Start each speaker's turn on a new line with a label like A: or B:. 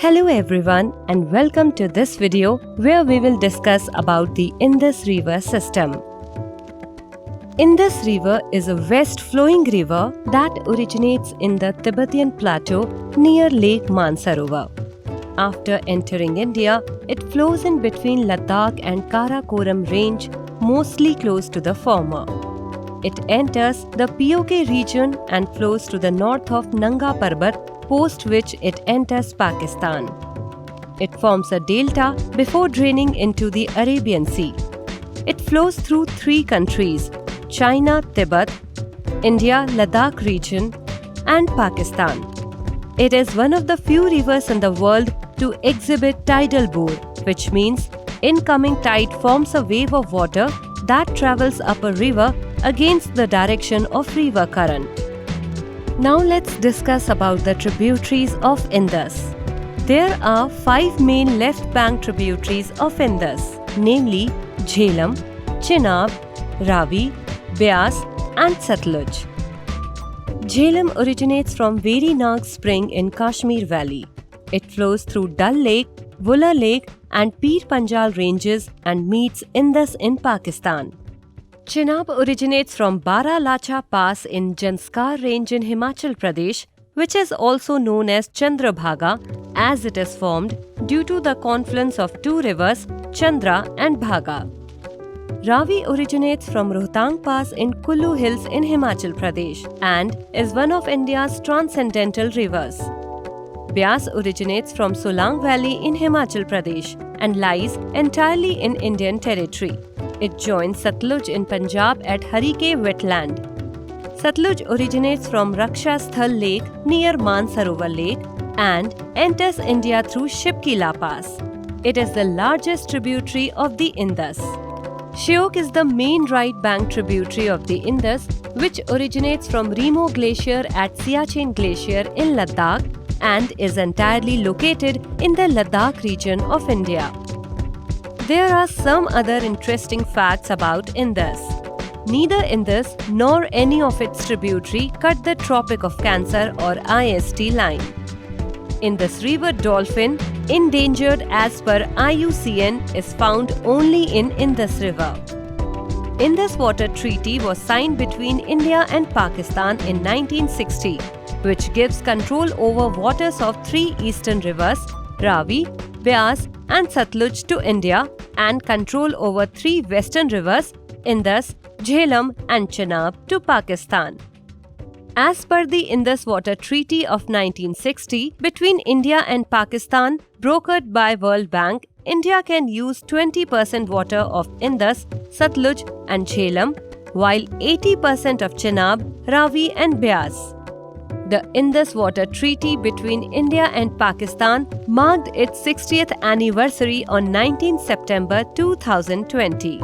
A: Hello everyone and welcome to this video where we will discuss about the Indus River System. Indus River is a west-flowing river that originates in the Tibetan Plateau near Lake Mansarovar. After entering India, it flows in between Ladakh and Karakoram range, mostly close to the former. It enters the POK region and flows to the north of Nanga Parbat, post which it enters Pakistan. It forms a delta before draining into the Arabian Sea. It flows through three countries: China, Tibet, India, Ladakh region, and Pakistan. It is one of the few rivers in the world to exhibit tidal bore, which means incoming tide forms a wave of water that travels up a river against the direction of river current. Now let's discuss about the tributaries of Indus. There are 5 main left bank tributaries of Indus, namely Jhelum, Chenab, Ravi, Beas and Satluj. Jhelum originates from Veri Nag Spring in Kashmir Valley. It flows through Dal Lake, Vulla Lake and Pir Panjal ranges and meets Indus in Pakistan. Chenab originates from Bara-Lacha Pass in Janskar range in Himachal Pradesh, which is also known as Chandrabhaga, as it is formed due to the confluence of two rivers, Chandra and Bhaga. Ravi originates from Rohtang Pass in Kullu Hills in Himachal Pradesh and is one of India's transcendental rivers. Beas originates from Solang Valley in Himachal Pradesh and lies entirely in Indian territory. It joins Satluj in Punjab at Harike wetland. Satluj originates from Raksha Sthal Lake near Mansarovar Lake and enters India through Shipkila Pass. It is the largest tributary of the Indus. Shyok is the main right bank tributary of the Indus, which originates from Remo Glacier at Siachen Glacier in Ladakh and is entirely located in the Ladakh region of India. There are some other interesting facts about Indus. Neither Indus nor any of its tributary cut the Tropic of Cancer or IST line. Indus River dolphin, endangered as per IUCN, is found only in Indus River. Indus Water Treaty was signed between India and Pakistan in 1960, which gives control over waters of 3 eastern rivers, Ravi, Beas and Satluj to India and control over 3 western rivers, Indus, Jhelum and Chenab to Pakistan. As per the Indus Water Treaty of 1960 between India and Pakistan, brokered by World Bank, India can use 20% water of Indus, Satluj and Jhelum, while 80% of Chenab, Ravi and Beas. The Indus Water Treaty between India and Pakistan marked its 60th anniversary on 19 September 2020.